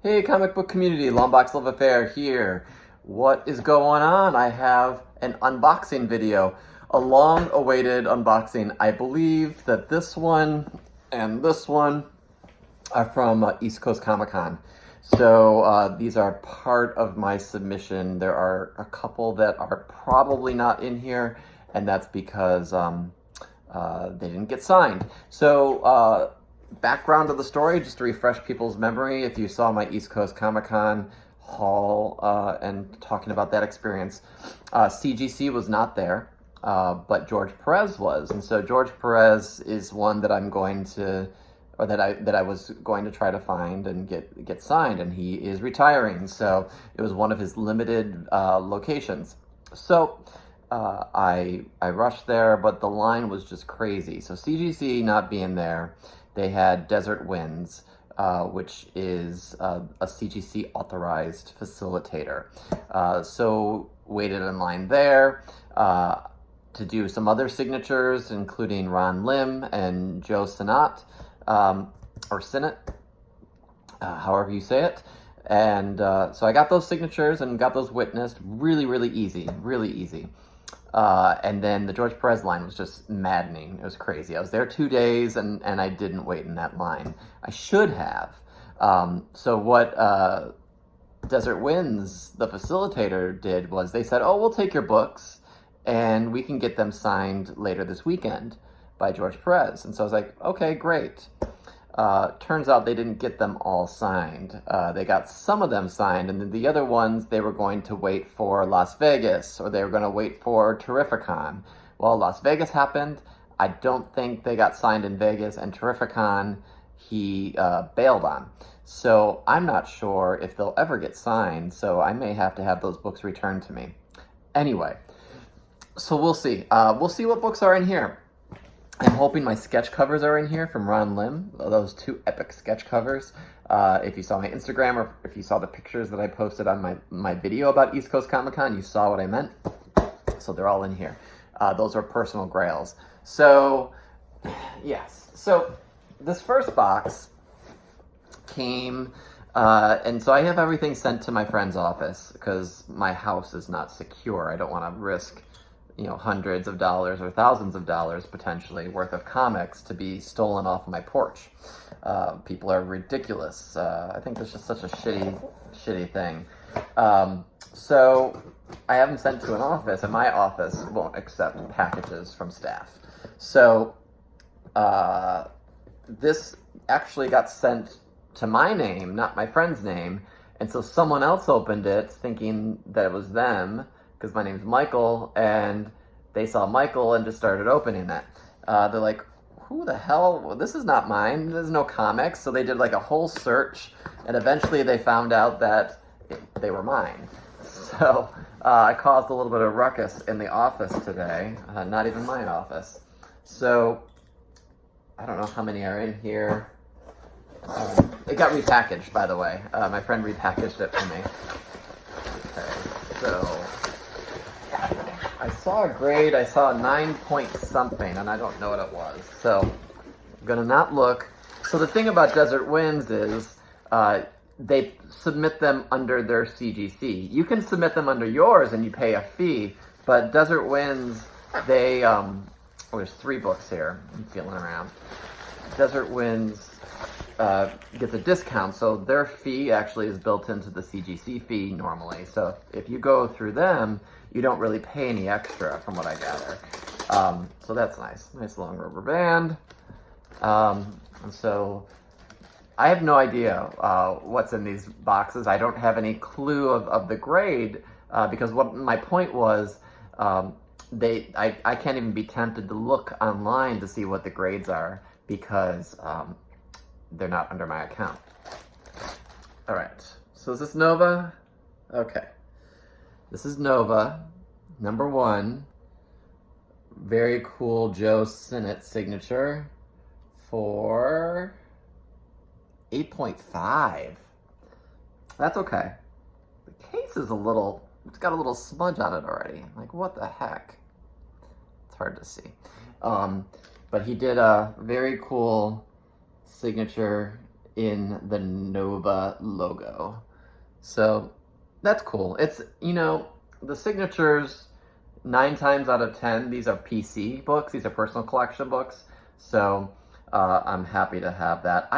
Hey, comic book community, Longbox Love Affair here. What is going on? I have an unboxing video, a long-awaited unboxing. I believe that this one and this one are from East Coast Comic Con. So these are part of my submission. There are a couple that are probably not in here, and that's because they didn't get signed. So background of the story, just to refresh people's memory, if you saw my East Coast Comic Con haul and talking about that experience, CGC was not there, but George Perez was. And so George Perez is one that I'm going to, or that I was going to try to find and get signed, and he is retiring. So it was one of his limited locations. So I rushed there, but the line was just crazy. So CGC not being there, they had Desert Winds, which is a CGC authorized facilitator. So waited in line there to do some other signatures, including Ron Lim and Joe Sinnott, or Sinnott, however you say it. And so I got those signatures and got those witnessed. Really, really easy, really easy. And then the George Perez line was just maddening. It was crazy. I was there 2 days and I didn't wait in that line. I should have. So what Desert Winds, the facilitator, did was they said, oh, we'll take your books and we can get them signed later this weekend by George Perez. And so I was like, okay, great. Turns out they didn't get them all signed. They got some of them signed, and then the other ones, they were going to wait for Las Vegas, or they were going to wait for Terrificon. Well, Las Vegas happened. I don't think they got signed in Vegas, and Terrificon, he bailed on. So I'm not sure if they'll ever get signed, so I may have to have those books returned to me. Anyway, so we'll see. We'll see what books are in here. I'm hoping my sketch covers are in here from Ron Lim, those two epic sketch covers. If you saw my Instagram, or if you saw the pictures that I posted on my video about East Coast Comic Con, you saw what I meant. So they're all in here. Those are personal grails. So, yes. So this first box came, and so I have everything sent to my friend's office because my house is not secure. I don't want to risk hundreds of dollars or thousands of dollars potentially worth of comics to be stolen off my porch. People are ridiculous. I think that's just such a shitty thing. So I have them sent to an office, and my office won't accept packages from staff. So this actually got sent to my name, not my friend's name, and so someone else opened it thinking that it was them, because my name's Michael, and they saw Michael and just started opening it. They're like, who the hell? Well, this is not mine. There's no comics. So they did like a whole search, and eventually they found out that they were mine. So I caused a little bit of ruckus in the office today, not even my office. So I don't know how many are in here. It got repackaged, by the way. My friend repackaged it for me. Okay, so I saw a grade, I saw a 9 point something, and I don't know what it was. So I'm gonna not look. So the thing about Desert Winds is they submit them under their CGC. You can submit them under yours and you pay a fee, but Desert Winds, they, there's 3 books here. I'm feeling around. Desert Winds gets a discount, so their fee actually is built into the CGC fee normally. So if you go through them, you don't really pay any extra, from what I gather. So that's nice. Nice long rubber band. And so I have no idea what's in these boxes. I don't have any clue of the grade, because what my point was, I can't even be tempted to look online to see what the grades are, because they're not under my account. All right, so is this Nova? Okay. This is Nova, number 1. Very cool Joe Sinnott signature for 8.5. That's okay. The case is it's got a little smudge on it already. Like, what the heck? It's hard to see. But he did a very cool signature in the Nova logo. So that's cool. It's, you know, the signatures, 9 times out of 10, these are PC books. These are personal collection books. So I'm happy to have that.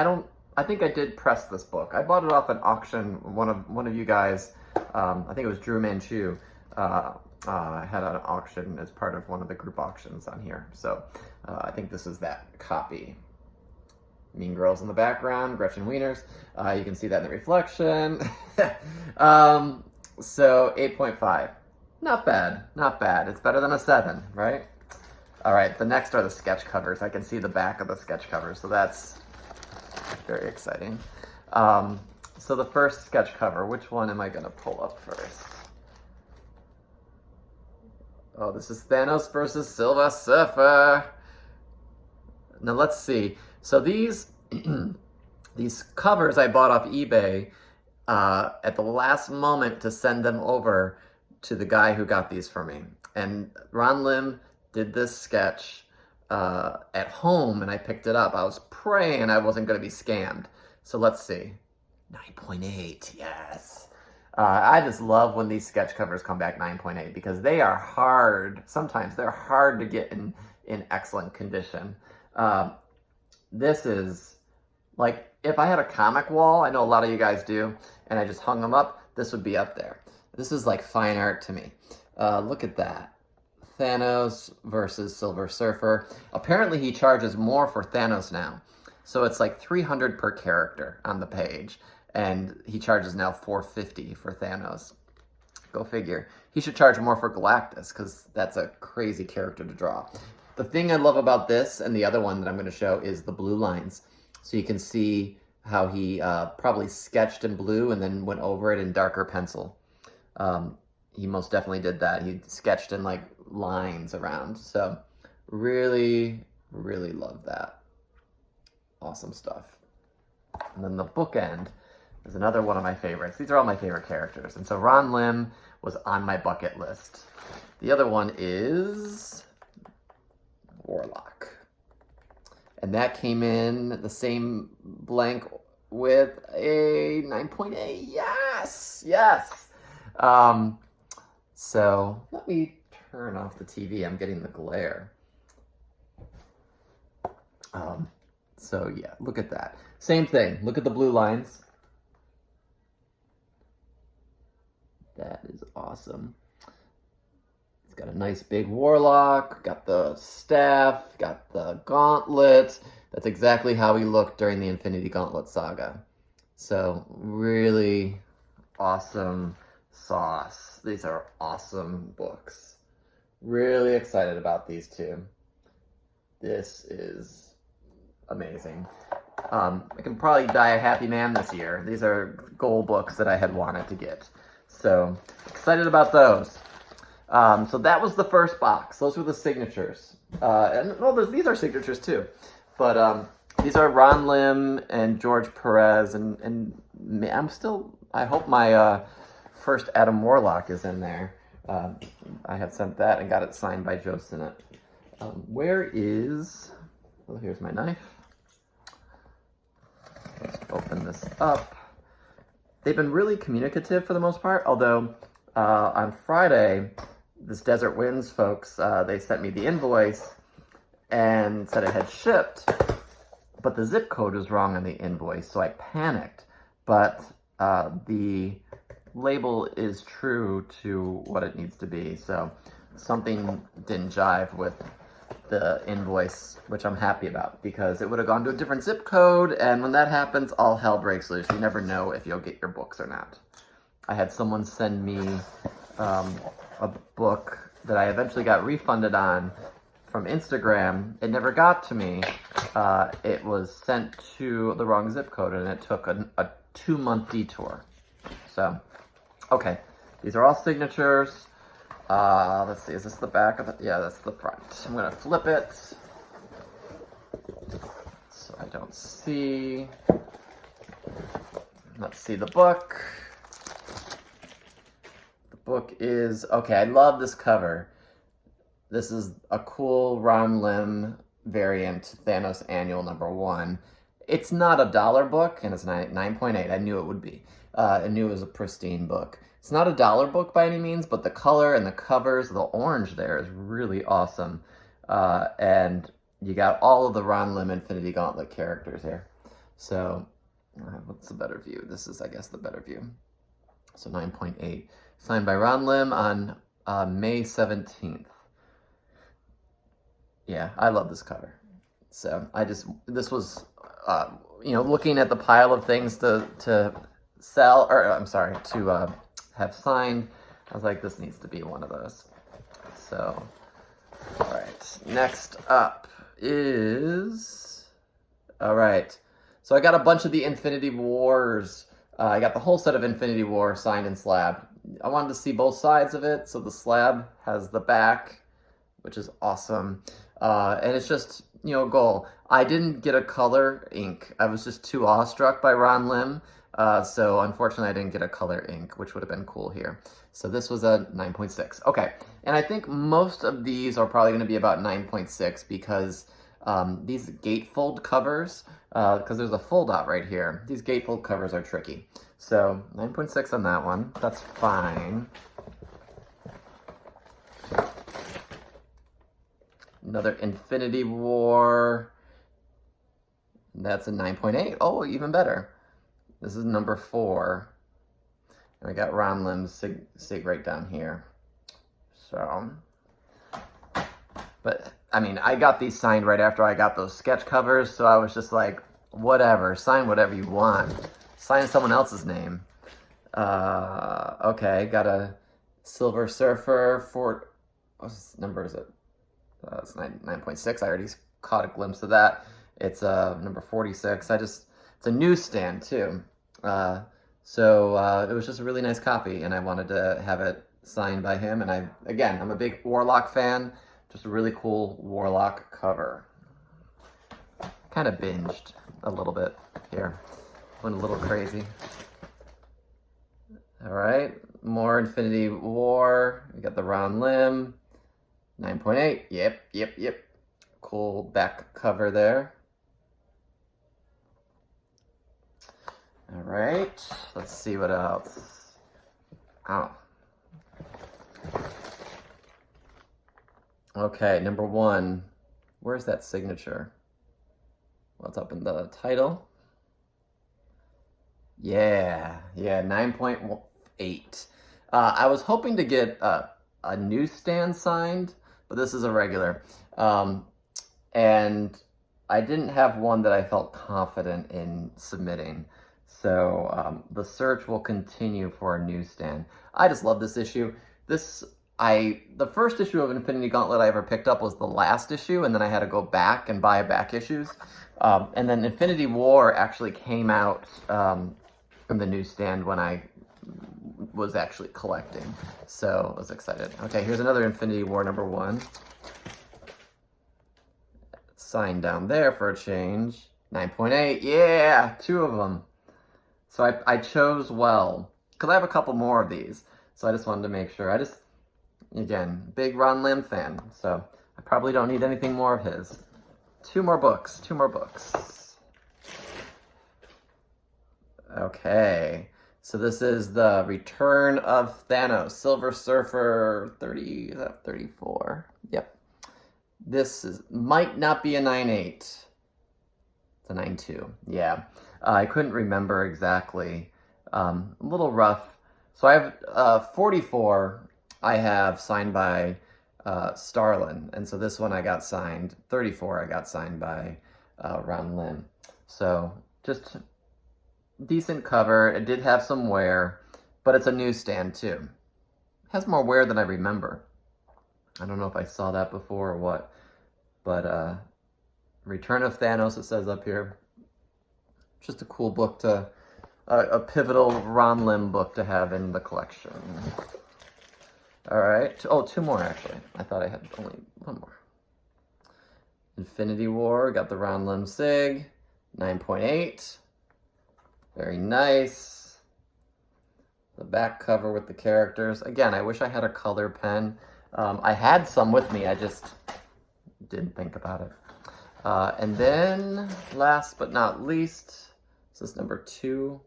I think I did press this book. I bought it off an auction. One of you guys, I think it was Drew Manchu, had an auction as part of one of the group auctions on here. So I think this is that copy. Mean Girls in the background, Gretchen Wieners. You can see that in the reflection. So 8.5. Not bad, not bad. It's better than a 7, right? All right, the next are the sketch covers. I can see the back of the sketch covers, so that's very exciting. So the first sketch cover, which one am I gonna pull up first? Oh, this is Thanos versus Silver Surfer. Now let's see. So these these covers I bought off eBay at the last moment to send them over to the guy who got these for me. And Ron Lim did this sketch at home, and I picked it up. I was praying I wasn't going to be scammed. So let's see. 9.8, yes. I just love when these sketch covers come back 9.8 because they are hard. Sometimes they're hard to get in excellent condition. This is like, if I had a comic wall, I know a lot of you guys do, and I just hung them up, this would be up there. This is like fine art to me. Look at that. Thanos versus Silver Surfer. Apparently he charges more for Thanos now. So it's like $300 per character on the page. And he charges now $450 for Thanos. Go figure. He should charge more for Galactus because that's a crazy character to draw. The thing I love about this and the other one that I'm going to show is the blue lines. So you can see how he probably sketched in blue and then went over it in darker pencil. He most definitely did that. He sketched in like lines around. So really, really love that. Awesome stuff. And then the bookend is another one of my favorites. These are all my favorite characters. And so Ron Lim was on my bucket list. The other one is Warlock. And that came in the same blank with a 9.8. Yes, yes. So let me turn off the TV. I'm getting the glare. So yeah, look at that. Same thing. Look at the blue lines. That is awesome. It's got a nice big warlock, got the staff, got the gauntlet. That's exactly how he looked during the Infinity Gauntlet saga. So really awesome sauce. These are awesome books. Really excited about these two. This is amazing. I can probably die a happy man this year. These are goal books that I had wanted to get. So excited about those. So that was the first box. Those were the signatures. And well, these are signatures too. But these are Ron Lim and George Perez. And I hope my first Adam Warlock is in there. I had sent that and got it signed by Joe Sinnott. Where is... Well, here's my knife. Let's open this up. They've been really communicative for the most part, although on Friday, this Desert Winds folks, they sent me the invoice and said it had shipped, but the zip code was wrong on the invoice, so I panicked. But the label is true to what it needs to be, so something didn't jive with the invoice, which I'm happy about, because it would have gone to a different zip code, and when that happens, all hell breaks loose. You never know if you'll get your books or not. I had someone send me a book that I eventually got refunded on from Instagram. It never got to me. It was sent to the wrong zip code, and it took a 2-month detour. So, okay, these are all signatures. Let's see, is this the back of it? Yeah, that's the front. I'm gonna flip it so I don't see. Let's see the book. The book is, okay, I love this cover. This is a cool Ron Lim variant, Thanos Annual #1. It's not a dollar book, and it's 9.8. I knew it would be. I knew it was a pristine book. It's not a dollar book by any means, but the color and the covers, the orange there is really awesome. And you got all of the Ron Lim Infinity Gauntlet characters here. So, what's the better view? This is, I guess, the better view. So 9.8. Signed by Ron Lim on May 17th. Yeah, I love this cover. So this was, looking at the pile of things to sell, or I'm sorry, to have signed, I was like, this needs to be one of those. So, all right, next up is, all right, so I got a bunch of the Infinity Wars. I got the whole set of Infinity War signed in slab. I wanted to see both sides of it, so the slab has the back, which is awesome. And it's just, a goal. I didn't get a color ink. I was just too awestruck by Ron Lim. So unfortunately I didn't get a color ink, which would have been cool here. So this was a 9.6. Okay, and I think most of these are probably going to be about 9.6 because these gatefold covers, because there's a fold out right here, these gatefold covers are tricky. So 9.6 on that one. That's fine. Another Infinity War. That's a 9.8. Oh, even better. This is number 4. And we got Ron Lim's sig right down here. So, but I mean, I got these signed right after I got those sketch covers, so I was just like, whatever, sign whatever you want. Sign someone else's name. Okay, got a Silver Surfer for, what number is it? It's 9.6. I already caught a glimpse of that. It's number 46. It's a newsstand too. So it was just a really nice copy, and I wanted to have it signed by him. And I'm a big Warlock fan. Just a really cool Warlock cover. Kind of binged a little bit here. Went a little crazy. All right, more Infinity War. We got the Ron Lim. 9.8. Yep. Cool back cover there. All right, let's see what else. Oh. Okay, number 1. Where's that signature? What's up in the title? Yeah, 9.8. I was hoping to get a newsstand signed, but this is a regular. And I didn't have one that I felt confident in submitting. So the search will continue for a newsstand. I just love this issue. The first issue of Infinity Gauntlet I ever picked up was the last issue, and then I had to go back and buy back issues. And then Infinity War actually came out from the newsstand when I was actually collecting. So I was excited. Okay, here's another Infinity War number 1. Sign down there for a change. 9.8, yeah, 2 of them. So I chose well, because I have a couple more of these. So I just wanted to make sure. Again, big Ron Lim fan. So I probably don't need anything more of his. 2 more books. Okay, so this is the Return of Thanos, Silver Surfer 30, is that 34? Yep. This might not be a 9.8. It's a 9.2, yeah. I couldn't remember exactly. A little rough. So I have 44 I have signed by Starlin, and so this one I got signed. 34 I got signed by Ron Lim. So just decent cover. It did have some wear, but it's a newsstand too. It has more wear than I remember. I don't know if I saw that before or what, but Return of Thanos, it says up here. Just a cool book a pivotal Ron Lim book to have in the collection. All right. Oh, 2 more actually. I thought I had only 1 more. Infinity War, got the Ron Lim Sig, 9.8. Very nice. The back cover with the characters. Again, I wish I had a color pen. I had some with me, I just didn't think about it. And then, last but not least, this is number 2,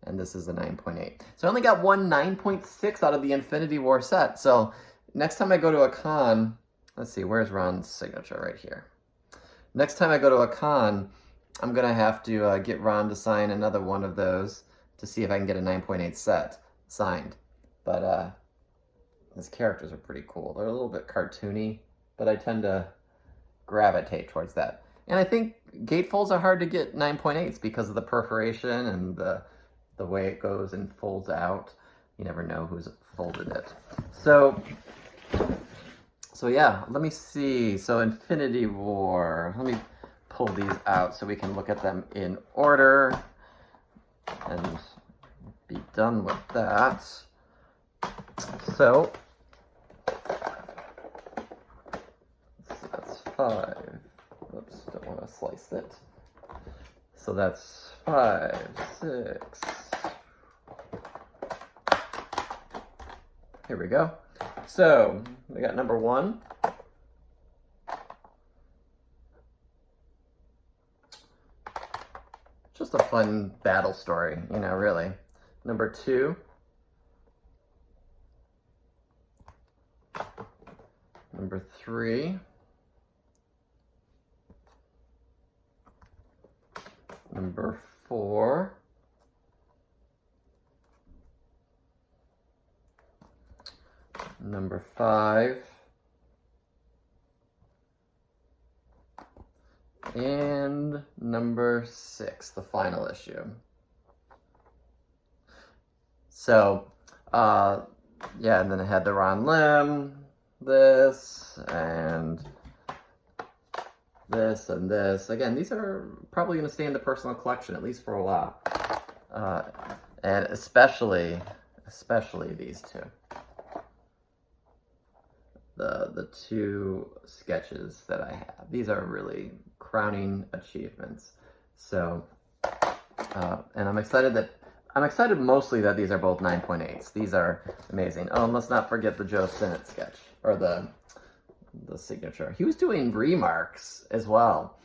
and this is a 9.8. So I only got one 9.6 out of the Infinity War set. So next time I go to a con, let's see, where's Ron's signature? Right here. Next time I go to a con, I'm going to have to get Ron to sign another one of those to see if I can get a 9.8 set signed. But his characters are pretty cool. They're a little bit cartoony, but I tend to gravitate towards that. And I think gatefolds are hard to get 9.8s because of the perforation and the way it goes and folds out. You never know who's folded it. So yeah, let me see. So Infinity War. Let me pull these out so we can look at them in order and be done with that. So that's 5. Oops, don't want to slice it. So that's 5, 6. Here we go. So we got number 1. Just a fun battle story, you know, really. Number 2. Number 3. Number 4. Number 5. And number 6, the final issue. So, yeah, and then I had the Ron Lim, this, and this, and this. Again, these are probably going to stay in the personal collection, at least for a while. And especially these two. The 2 sketches that I have. These are really crowning achievements. So, and I'm excited mostly that these are both 9.8s. These are amazing. Oh, and let's not forget the Joe Sinnott sketch, or the signature. He was doing remarks as well,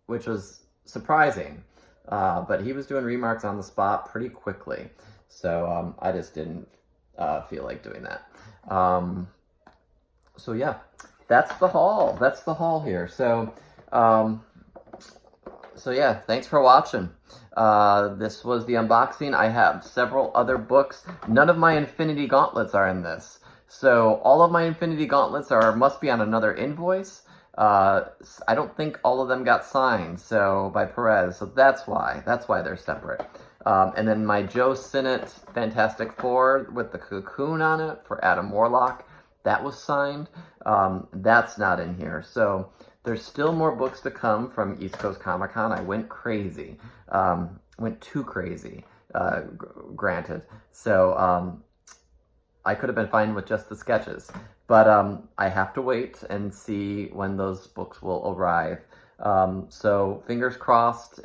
which was surprising. But he was doing remarks on the spot pretty quickly. So I just didn't feel like doing that. So yeah, that's the haul. That's the haul here. So, so yeah, thanks for watching. This was the unboxing. I have several other books. None of my Infinity Gauntlets are in this. So all of my Infinity Gauntlets must be on another invoice. I don't think all of them got signed, so by Perez. So that's why they're separate. And then my Joe Sinnott Fantastic Four with the cocoon on it for Adam Warlock, that was signed. That's not in here. So there's still more books to come from East Coast Comic Con. I went crazy. Went too crazy, granted. So I could have been fine with just the sketches. But I have to wait and see when those books will arrive. So fingers crossed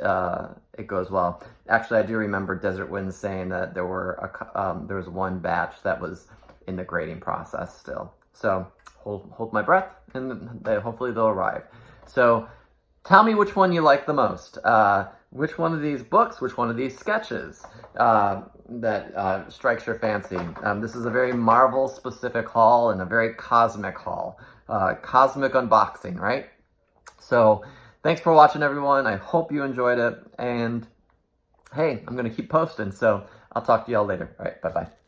it goes well. Actually, I do remember Desert Wind saying that there was one batch that was in the grading process still. So hold my breath, and hopefully they'll arrive. So tell me which one you like the most. Which one of these books, which one of these sketches that strikes your fancy. This is a very Marvel-specific haul and a very cosmic haul. Cosmic unboxing, right? So thanks for watching, everyone. I hope you enjoyed it. And hey, I'm going to keep posting, so I'll talk to y'all later. All right, bye-bye.